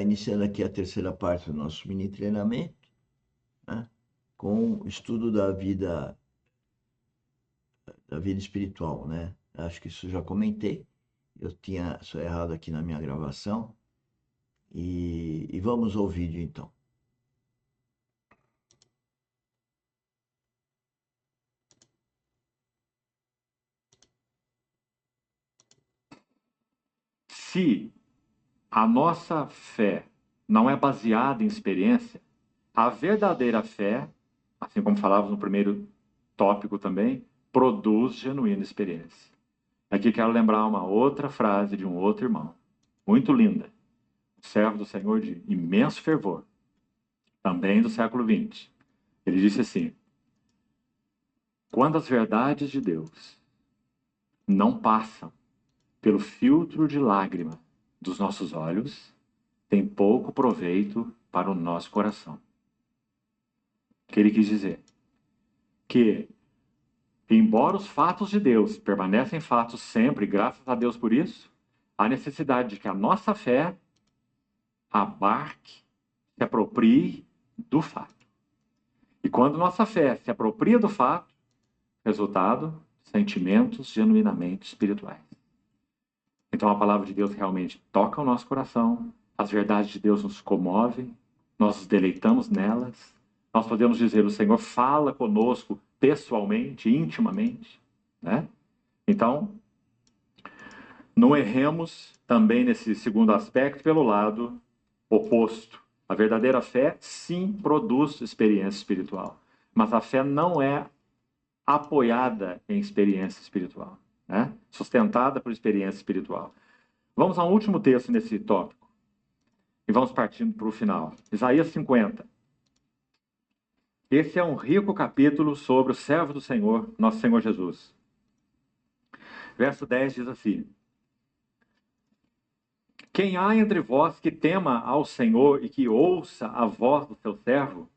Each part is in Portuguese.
iniciando aqui a terceira parte do nosso mini treinamento, né? Com o estudo da vida espiritual, né? Acho que isso eu já comentei. Eu tinha só errado aqui na minha gravação. E vamos ao vídeo então. Se a nossa fé não é baseada em experiência, a verdadeira fé, assim como falávamos no primeiro tópico também, produz genuína experiência. Aqui quero lembrar uma outra frase de um outro irmão, muito linda, servo do Senhor de imenso fervor, também do século XX. Ele disse assim: quando as verdades de Deus não passam pelo filtro de lágrima dos nossos olhos, tem pouco proveito para o nosso coração. O que ele quis dizer? Que, embora os fatos de Deus permanecem fatos sempre, graças a Deus por isso, há necessidade de que a nossa fé abarque, se aproprie do fato. E quando nossa fé se apropria do fato, resultado, sentimentos genuinamente espirituais. Então a palavra de Deus realmente toca o nosso coração, as verdades de Deus nos comovem, nós nos deleitamos nelas, nós podemos dizer, o Senhor fala conosco pessoalmente, intimamente, né? Então, não erremos também nesse segundo aspecto pelo lado oposto. A verdadeira fé, sim, produz experiência espiritual, mas a fé não é apoiada em experiência espiritual, né? Sustentada por experiência espiritual. Vamos a um último texto nesse tópico e vamos partindo para o final. Isaías 50. Esse é um rico capítulo sobre o servo do Senhor, nosso Senhor Jesus. Verso 10 diz assim: quem há entre vós que tema ao Senhor e que ouça a voz do seu servo?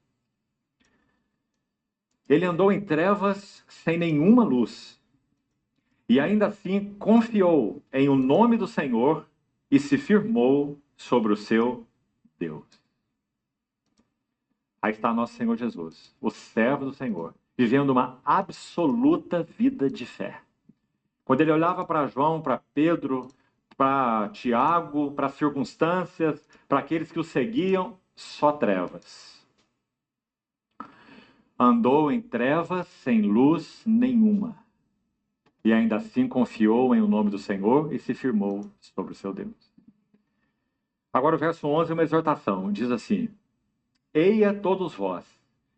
Ele andou em trevas sem nenhuma luz, e ainda assim confiou em o nome do Senhor e se firmou sobre o seu Deus. Aí está nosso Senhor Jesus, o servo do Senhor, vivendo uma absoluta vida de fé. Quando ele olhava para João, para Pedro, para Tiago, para as circunstâncias, para aqueles que o seguiam, só trevas. Andou em trevas sem luz nenhuma. E ainda assim confiou em o nome do Senhor e se firmou sobre o seu Deus. Agora o verso 11 é uma exortação. Diz assim: eia todos vós,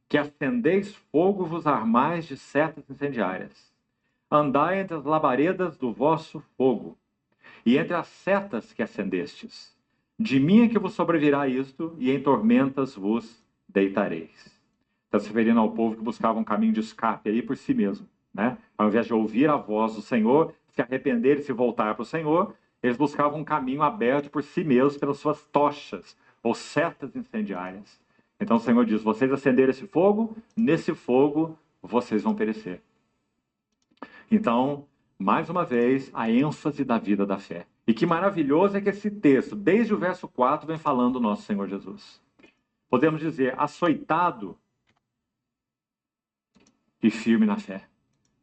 que acendeis fogo vos armais de setas incendiárias. Andai entre as labaredas do vosso fogo, e entre as setas que acendestes. De mim é que vos sobrevirá isto, e em tormentas vos deitareis. Está se referindo ao povo que buscava um caminho de escape aí por si mesmo, né? Ao invés de ouvir a voz do Senhor, se arrepender e se voltar para o Senhor, eles buscavam um caminho aberto por si mesmos pelas suas tochas ou setas incendiárias. Então o Senhor diz: vocês acenderam esse fogo, nesse fogo vocês vão perecer. Então, mais uma vez, a ênfase da vida da fé. E que maravilhoso é que esse texto, desde o verso 4, vem falando do nosso Senhor Jesus. Podemos dizer, açoitado e firme na fé.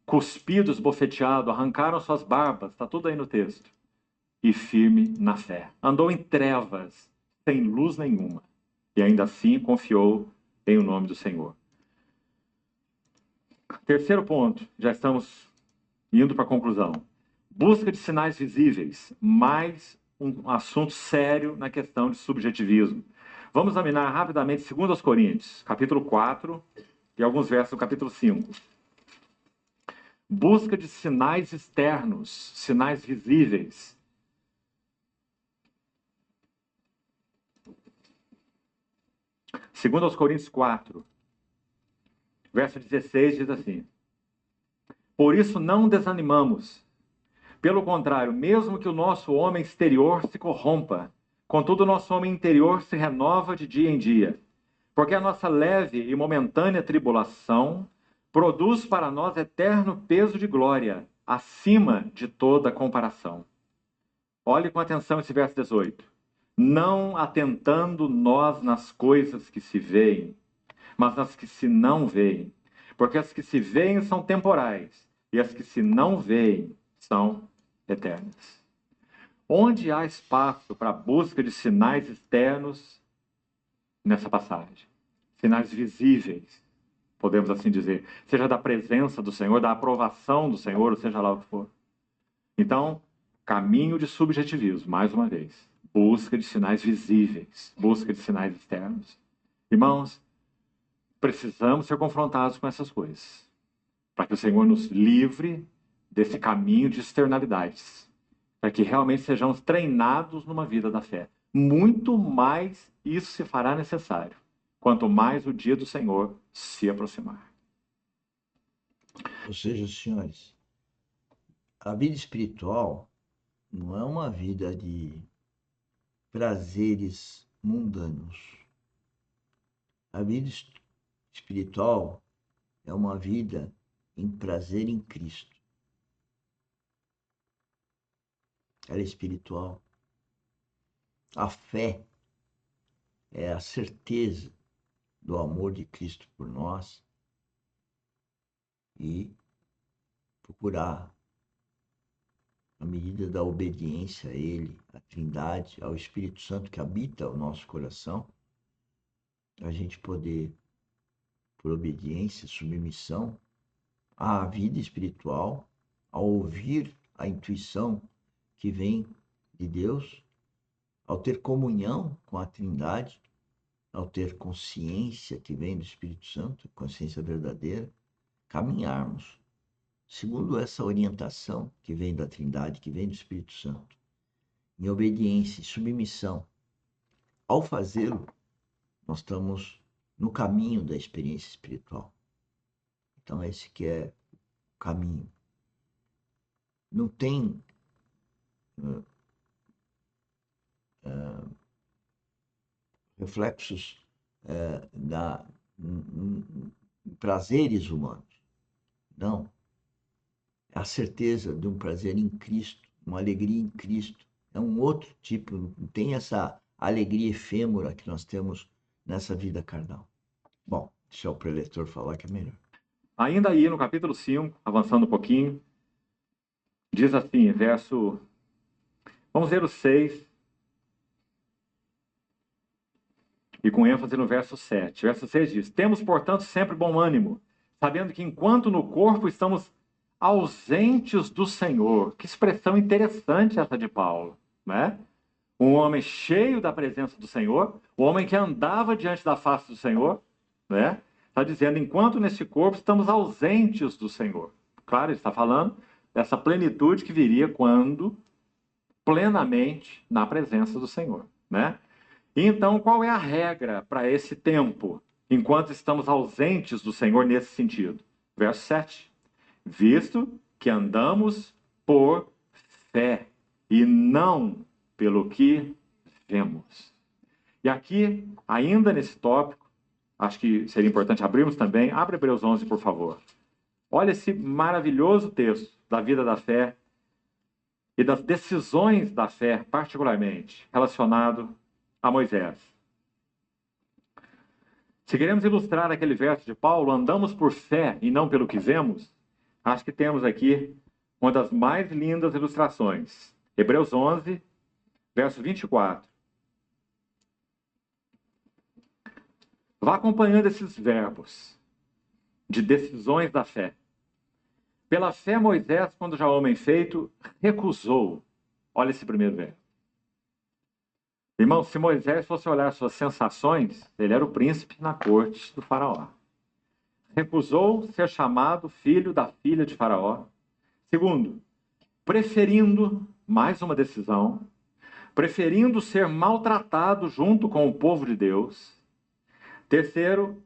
Cuspido, esbofeteado, arrancaram suas barbas, está tudo aí no texto. E firme na fé. Andou em trevas, sem luz nenhuma. E ainda assim confiou em o nome do Senhor. Terceiro ponto, já estamos indo para a conclusão. Busca de sinais visíveis, mais um assunto sério na questão de subjetivismo. Vamos examinar rapidamente 2 Coríntios, capítulo 4 e alguns versos do capítulo 5. Busca de sinais externos, sinais visíveis. Segundo aos Coríntios 4, verso 16 diz assim: por isso não desanimamos. Pelo contrário, mesmo que o nosso homem exterior se corrompa, contudo o nosso homem interior se renova de dia em dia. Porque a nossa leve e momentânea tribulação produz para nós eterno peso de glória, acima de toda comparação. Olhe com atenção esse verso 18. não atentando nós nas coisas que se veem, mas nas que se não veem. Porque as que se veem são temporais, e as que se não veem são eternas. Onde há espaço para a busca de sinais externos nessa passagem? Sinais visíveis, podemos assim dizer, seja da presença do Senhor, da aprovação do Senhor, ou seja lá o que for. Então, caminho de subjetivismo, mais uma vez. Busca de sinais visíveis, busca de sinais externos. Irmãos, precisamos ser confrontados com essas coisas, para que o Senhor nos livre desse caminho de externalidades, para que realmente sejamos treinados numa vida da fé. Muito mais isso se fará necessário, quanto mais o dia do Senhor se aproximar. Ou seja, senhores, a vida espiritual não é uma vida de prazeres mundanos. A vida espiritual é uma vida em prazer em Cristo. Ela é espiritual. A fé é a certeza do amor de Cristo por nós e procurar, à medida da obediência a Ele, à Trindade, ao Espírito Santo que habita o nosso coração, a gente poder, por obediência, submissão à vida espiritual, ao ouvir a intuição que vem de Deus, ao ter comunhão com a Trindade, ao ter consciência que vem do Espírito Santo, consciência verdadeira, caminharmos segundo essa orientação que vem da Trindade, que vem do Espírito Santo, em obediência e submissão. Ao fazê-lo, nós estamos no caminho da experiência espiritual. Então, esse que é o caminho. Não tem reflexos prazeres humanos. Não. É a certeza de um prazer em Cristo, uma alegria em Cristo. É um outro tipo, não tem essa alegria efêmera que nós temos nessa vida carnal. Bom, deixa o preletor falar que é melhor. Ainda aí no capítulo 5, avançando um pouquinho, diz assim, verso... Vamos ver o 6, e com ênfase no verso 7. Verso 6 diz: Temos, portanto, sempre bom ânimo, sabendo que enquanto no corpo estamos ausentes do Senhor. Que expressão interessante essa de Paulo, né? Um homem cheio da presença do Senhor, um homem que andava diante da face do Senhor, né? Está dizendo, enquanto nesse corpo estamos ausentes do Senhor. Claro, ele está falando dessa plenitude que viria quando plenamente na presença do Senhor, né? Então, qual é a regra para esse tempo, enquanto estamos ausentes do Senhor nesse sentido? Verso 7. Visto que andamos por fé e não pelo que vemos. E aqui, ainda nesse tópico, acho que seria importante abrirmos também. Abre Hebreus 11, por favor. Olha esse maravilhoso texto da vida da fé e das decisões da fé, particularmente, relacionado a Moisés. Se queremos ilustrar aquele verso de Paulo, andamos por fé e não pelo que vemos, acho que temos aqui uma das mais lindas ilustrações. Hebreus 11, verso 24. Vá acompanhando esses verbos de decisões da fé. Pela fé, Moisés, quando já homem feito, recusou. Olha esse primeiro verbo. Irmão, se Moisés fosse olhar suas sensações, ele era o príncipe na corte do faraó. Recusou ser chamado filho da filha de faraó. Segundo, preferindo, mais uma decisão, preferindo ser maltratado junto com o povo de Deus. Terceiro,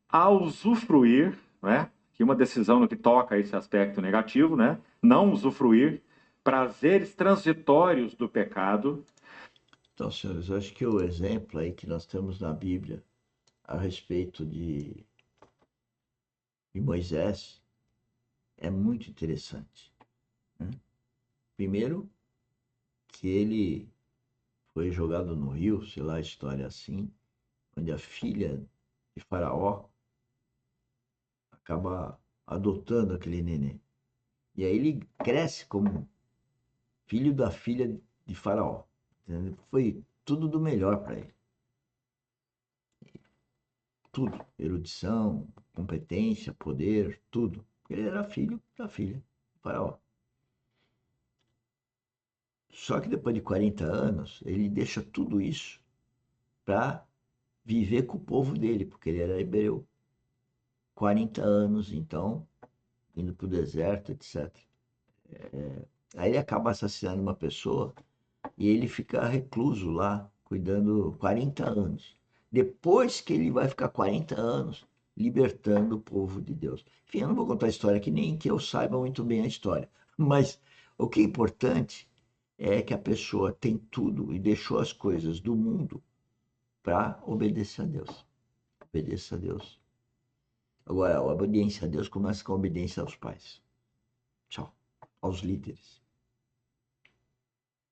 a usufruir, né? Que uma decisão no que toca a esse aspecto negativo, né? Não usufruir prazeres transitórios do pecado. Então, senhores, eu acho que o exemplo aí que nós temos na Bíblia a respeito de Moisés é muito interessante, né? Primeiro, que ele foi jogado no rio, sei lá, a história assim, onde a filha de Faraó acaba adotando aquele neném. E aí ele cresce como filho da filha de Faraó. Entendeu? Foi tudo do melhor para ele. Tudo. Erudição, competência, poder, tudo. Ele era filho da filha de Faraó. Só que depois de 40 anos, ele deixa tudo isso para viver com o povo dele, porque ele era hebreu. 40 anos, então, indo para o deserto, etc. Aí ele acaba assassinando uma pessoa e ele fica recluso lá, cuidando 40 anos. Depois que ele vai ficar 40 anos libertando o povo de Deus. Enfim, eu não vou contar a história aqui, nem que eu saiba muito bem a história. Mas o que é importante é que a pessoa tem tudo e deixou as coisas do mundo para obedecer a Deus. Obedeça a Deus. Agora, a obediência a Deus começa com a obediência aos pais. Tchau. Aos líderes.